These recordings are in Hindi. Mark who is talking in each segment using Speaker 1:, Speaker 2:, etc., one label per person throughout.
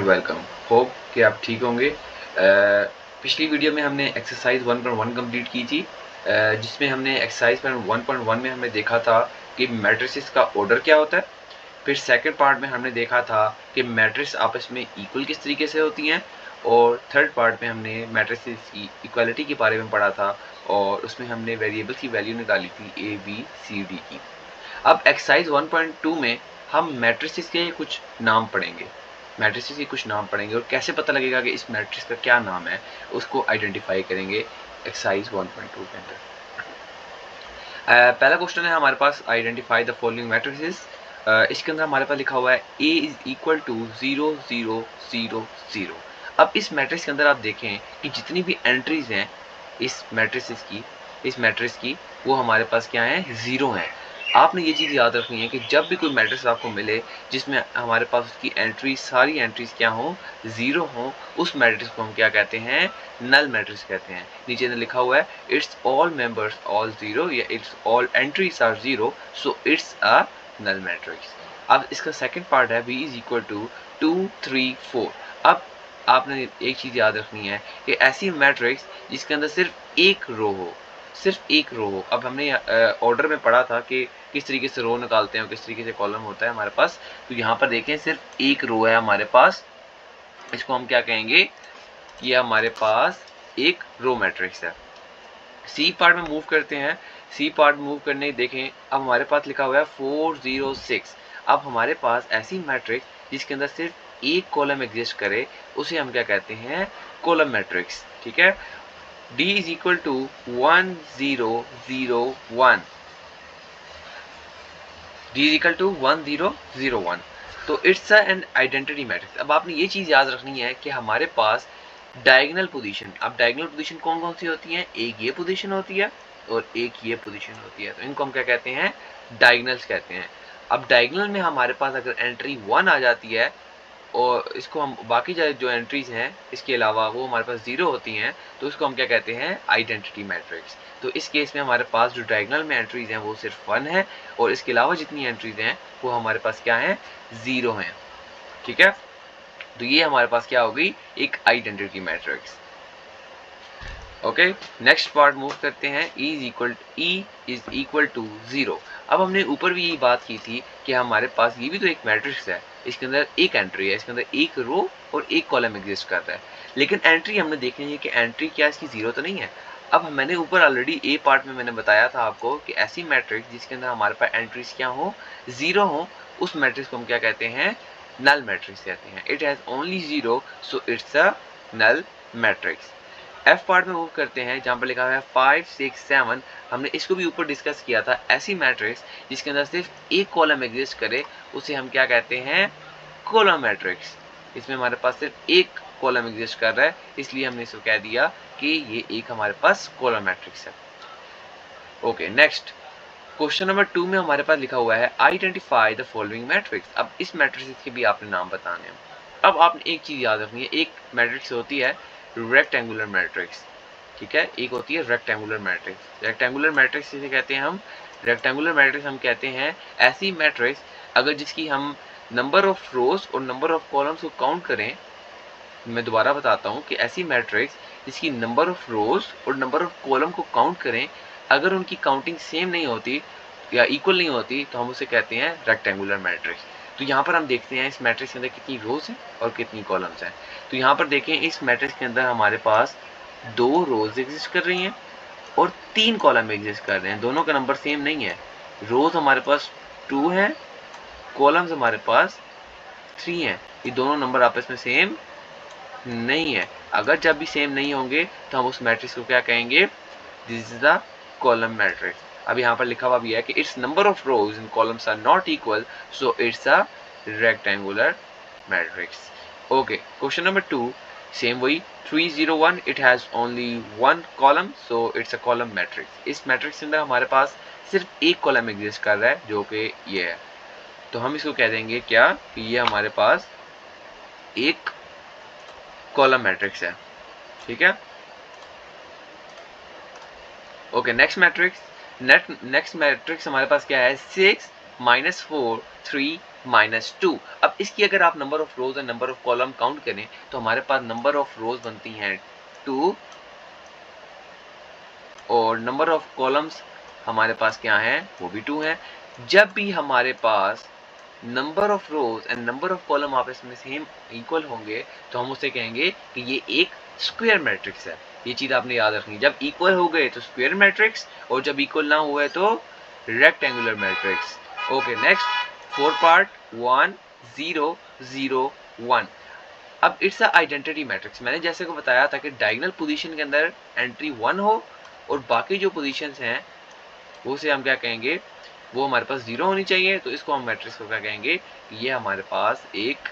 Speaker 1: वेलकम। होप कि आप ठीक होंगे। पिछली वीडियो में हमने एक्सरसाइज 1.1 कंप्लीट की थी, जिसमें हमने एक्सरसाइज 1.1 में हमने देखा था कि मैट्रिसेस का ऑर्डर क्या होता है। फिर सेकंड पार्ट में हमने देखा था कि मैट्रिक्स आपस में इक्वल किस तरीके से होती हैं, और थर्ड पार्ट में हमने मैट्रिसेस की इक्वालिटी के बारे में पढ़ा था, और उसमें हमने वेरिएबल की वैल्यू निकाली थी ए बी सी डी की। अब एक्सरसाइज 1.2 में हम मैट्रिसेस के कुछ नाम पढ़ेंगे, मैट्रिसेस के कुछ नाम पढ़ेंगे और कैसे पता लगेगा कि इस मैट्रिक्स का क्या नाम है, उसको आइडेंटिफाई करेंगे एक्सरसाइज 1.2 के अंदर। पहला क्वेश्चन है हमारे पास, आइडेंटिफाई द फॉलोइंग मैट्रिसेस। इसके अंदर हमारे पास लिखा हुआ है A इज इक्वल टू 0 0 0 0। अब इस मैट्रिक्स के अंदर आप देखें कि जितनी भी एंट्रीज हैं इस मैट्रिक्स की वो हमारे पास क्या है, जीरो हैं। आपने ये चीज़ याद रखनी है कि जब भी कोई मैट्रिक्स आपको मिले जिसमें हमारे पास उसकी एंट्री सारी एंट्रीज क्या हों, जीरो हों, उस मैट्रिक्स को हम क्या कहते हैं, नल मैट्रिक्स कहते हैं। नीचे ने लिखा हुआ है it's all members all zero या it's all entries are zero, so it's a null matrix. अब इसका सेकंड पार्ट है b इज इक्वल टू 2 3 4। अब आपने एक चीज़ याद रखनी है कि ऐसी मैट्रिक्स जिसके अंदर सिर्फ एक रो हो, सिर्फ एक रो हो। अब हमने ऑर्डर में पढ़ा था कि किस तरीके से रो निकालते हैं और किस तरीके से कॉलम होता है हमारे पास। तो यहाँ पर देखें सिर्फ एक रो है हमारे पास, इसको हम क्या कहेंगे, ये हमारे पास एक रो मैट्रिक्स है। सी पार्ट में मूव करते हैं। सी पार्ट मूव करने देखें, अब हमारे पास लिखा हुआ है 4 0 6। अब हमारे पास ऐसी मैट्रिक्स जिसके अंदर सिर्फ एक कॉलम एग्जिस्ट करे उसे हम क्या कहते हैं, कॉलम मैट्रिक्स। ठीक है। D is equal to 1 0 0 1। D is equal to 1 0 0 1। तो इट्स एन आइडेंटिटी मैट्रिक्स। अब आपने ये चीज़ याद रखनी है कि हमारे पास डायगोनल पोजीशन, अब डायगोनल पोजीशन कौन कौन सी होती हैं, एक ये पोजीशन होती है और एक ये पोजीशन होती है। तो इनको हम क्या कहते हैं, डायगोनल्स कहते हैं। अब डायगोनल में हमारे पास अगर एंट्री 1 आ जाती है और इसको हम बाकी जो एंट्रीज हैं इसके अलावा वो हमारे पास जीरो होती हैं, तो इसको हम क्या कहते हैं, आइडेंटिटी मैट्रिक्स। तो इस केस में हमारे पास जो डायगोनल में एंट्रीज हैं वो सिर्फ 1 है और इसके अलावा जितनी एंट्रीज हैं वो हमारे पास क्या है, जीरो हैं। ठीक है। तो ये हमारे पास क्या हो गई, एक identity matrix. Okay, next part move करते हैं। E is equal to 0। अब हमने ऊपर भी यही बात की थी कि हमारे पास ये भी तो एक मैट्रिक्स है, इसके अंदर एक एंट्री है, इसके अंदर एक रो और एक कॉलम एग्जिस्ट कर रहा है, लेकिन एंट्री हमने देखनी है कि एंट्री क्या इसकी जीरो तो नहीं है। अब मैंने ऊपर ऑलरेडी ए पार्ट में मैंने बताया था आपको कि ऐसी मैट्रिक्स जिसके अंदर हमारे पास एंट्रीज क्या हो, जीरो हो, उस मैट्रिक्स को हम क्या कहते हैं, नल मैट्रिक्स कहते हैं। It has only zero, so it's a null matrix. F part में मूव करते हैं जहाँ पर लिखा हुआ है 5 6 7। हमने इसको भी ऊपर डिस्कस किया था। ऐसी मैट्रिक्स जिसके अंदर सिर्फ एक कॉलम एग्जिस्ट करे उसे हम क्या कहते हैं, कॉलम मैट्रिक्स। इसमें हमारे पास सिर्फ एक कॉलम एग्जिस्ट कर रहा है, इसलिए हमने इसको कह दिया कि ये एक हमारे पास कॉलम मैट्रिक्स है। ओके, नेक्स्ट क्वेश्चन नंबर 2 में हमारे पास लिखा हुआ है आइडेंटिफाई द फॉलोइंग मैट्रिक्स। अब इस मैट्रिक्स के भी आपने नाम बताने हैं। अब आपने एक चीज याद रखनी है, एक मैट्रिक्स होती है रेक्टेंगुलर मैट्रिक्स। ठीक है, एक होती है रेक्टेंगुलर मैट्रिक्स। रेक्टेंगुलर मैट्रिक्स जिसे कहते हैं हम, रेक्टेंगुलर मैट्रिक्स हम कहते हैं ऐसी मैट्रिक्स अगर जिसकी हम नंबर ऑफ रोज और नंबर ऑफ कॉलम्स को काउंट करें। मैं दोबारा बताता हूँ कि ऐसी मैट्रिक्स जिसकी नंबर ऑफ रोज और नंबर ऑफ कॉलम को काउंट करें, अगर उनकी काउंटिंग सेम नहीं होती या इक्वल नहीं होती तो हम उसे कहते हैं रेक्टेंगुलर मैट्रिक्स। तो यहाँ पर हम देखते हैं इस मैट्रिक्स के अंदर कितनी रोज हैं और कितनी कॉलम्स हैं। तो यहाँ पर देखें इस मैट्रिक्स के अंदर हमारे पास 2 रोज एग्जिस्ट कर रही हैं और 3 कॉलम एग्जिस्ट कर रहे हैं। दोनों का नंबर सेम नहीं है। रोज हमारे पास 2 हैं, कॉलम्स हमारे पास 3 हैं। ये दोनों नंबर आपस में सेम नहीं है। अगर जब भी सेम नहीं होंगे तो हम उस मैट्रिक्स को क्या कहेंगे, this is the column matrix. अब यहाँ पर लिखा हुआ भी है कि it's number of rows in columns are not equal, so it's a rectangular matrix. Okay, question number 2 same वही 3 0 1। It has only 1 column, so it's a column matrix. इस मैट्रिक्स के अंदर हमारे पास सिर्फ एक कॉलम एग्जिस्ट कर रहा है जो कि ये है, तो हम इसको कह देंगे क्या कि ये हमारे पास एक कॉलम मैट्रिक्स है। ठीक है। ओके, नेक्स्ट मैट्रिक्स हमारे पास क्या है, 6 -4 3 -2। अब इसकी अगर आप number of rows and number of column count करें तो हमारे पास नंबर ऑफ रोज बनती हैं 2 और नंबर ऑफ कॉलम्स हमारे पास क्या है, वो भी 2 हैं। जब भी हमारे पास number of rows and number of column आपस में सेम इक्वल होंगे तो हम उसे कहेंगे कि ये एक स्क्वायर मैट्रिक्स है। ये चीज आपने याद रखनी, जब इक्वल हो गए तो स्क्वायर मैट्रिक्स और जब इक्वल ना हुए तो rectangular matrix. Okay, next 4 part 1 0 0 1। अब इट्स अ आइडेंटिटी मैट्रिक्स। मैंने जैसे को बताया था कि डायगोनल पोजीशन के अंदर एंट्री 1 हो और बाकी जो पोजीशंस हैं वो से हम क्या कहेंगे, वो हमारे पास 0 होनी चाहिए। तो इसको हम मैट्रिक्स को क्या कहेंगे, ये हमारे पास एक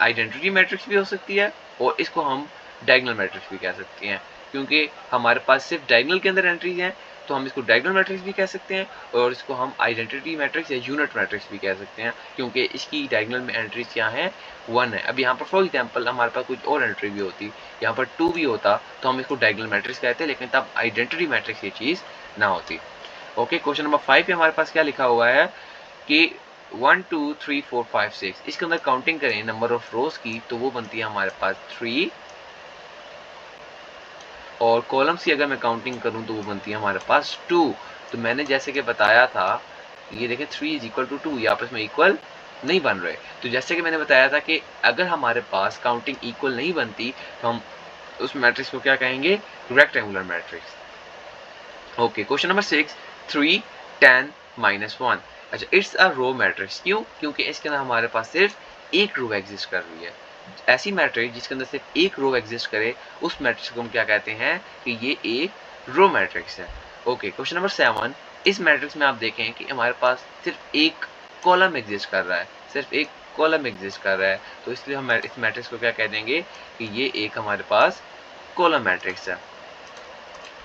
Speaker 1: आइडेंटिटी मैट्रिक्स भी हो सकती है और इसको हम डायगोनल मैट्रिक्स भी कह सकते हैं, क्योंकि हमारे पास सिर्फ डायगोनल के अंदर एंट्रीज हैं तो हम इसको डायगोनल मैट्रिक्स भी कह सकते हैं और इसको हम आइडेंटिटी मैट्रिक्स या यूनिट मैट्रिक्स भी कह सकते हैं, क्योंकि इसकी डायगोनल में एंट्रीज क्या है, 1 है। अब यहाँ पर फॉर एग्जांपल हमारे पास कुछ और एंट्री भी होती, यहाँ पर 2 भी होता तो हम इसको डायगोनल मैट्रिक्स कहते हैं, लेकिन तब आइडेंटिटी मैट्रिक्स ये चीज़ ना होती। ओके, क्वेश्चन नंबर 5 पे हमारे पास क्या लिखा हुआ है कि 1 2 3 4 5 6, इसके अंदर काउंटिंग करें नंबर ऑफ रोज की तो वो बनती है हमारे पास 3 और कॉलम्स की अगर मैं काउंटिंग करूं तो वो बनती है हमारे पास 2। तो मैंने जैसे कि बताया था, ये देखें 3 इज इक्वल टू 2, ये आपस में इक्वल नहीं बन रहे। तो जैसे कि मैंने बताया था कि अगर हमारे पास काउंटिंग इक्वल नहीं बनती तो हम उस मैट्रिक्स को क्या कहेंगे, rectangular matrix. Okay, question number 6 3 10 -1। अच्छा, इट्स अ रो मैट्रिक्स। क्यों? क्योंकि इसके अंदर हमारे पास सिर्फ एक रो एग्जिस्ट कर रही है। ऐसी मैट्रिक्स जिसके अंदर सिर्फ एक रो एग्जिस्ट करे उस मैट्रिक्स को हम क्या कहते हैं कि ये एक रो मैट्रिक्स है। ओके, क्वेश्चन नंबर 7, इस मैट्रिक्स में आप देखें कि हमारे पास सिर्फ एक कॉलम एग्जिस्ट कर रहा है, सिर्फ एक कॉलम एग्जिस्ट कर रहा है, तो इसलिए हम इस मैट्रिक्स को क्या कह देंगे कि ये एक हमारे पास कॉलम मैट्रिक्स है।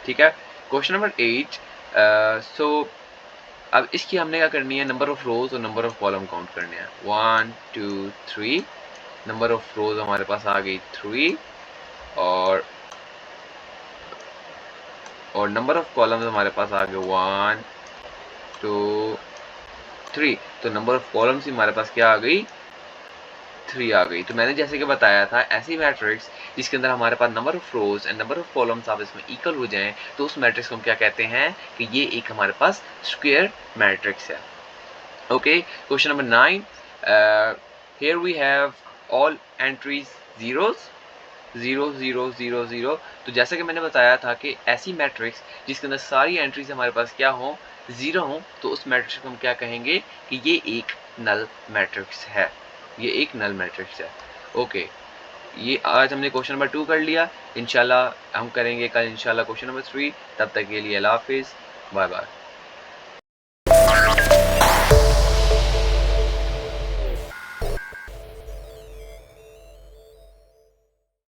Speaker 1: ठीक है, क्वेश्चन नंबर 8। सो अब इसकी हमने क्या करनी है, नंबर ऑफ रोज और नंबर ऑफ कॉलम काउंट करने हैं। 1 2 3, नंबर ऑफ रोज हमारे पास आ गई 3 और नंबर ऑफ कॉलम्स हमारे पास आ गए 1 2 3। तो नंबर ऑफ कॉलम्स हमारे पास क्या आ गई, 3 आ गई। तो मैंने जैसे कि बताया था, ऐसी मैट्रिक्स जिसके अंदर हमारे पास number of rows and number of columns आप इसमें इक्वल हो जाएं तो उस मैट्रिक्स को हम क्या कहते हैं कि ये एक हमारे पास स्क्वायर मैट्रिक्स है। Okay, question number 9। Here we have all entries zeros 0 0 0 0। तो जैसा कि मैंने बताया था कि ऐसी मैट्रिक्स जिसके अंदर सारी एंट्रीज हमारे पास क्या हो, 0 हो, तो उस मैट्रिक्स को हम क्या कहेंगे कि ये एक नल मैट्रिक्स है, ये एक नल मैट्रिक्स है। ओके, ये आज हमने क्वेश्चन नंबर 2 कर लिया। इंशाल्लाह हम करेंगे कल इंशाल्लाह क्वेश्चन नंबर 3। तब तक के लिए अल्लाह हाफिज़, बाय बाय।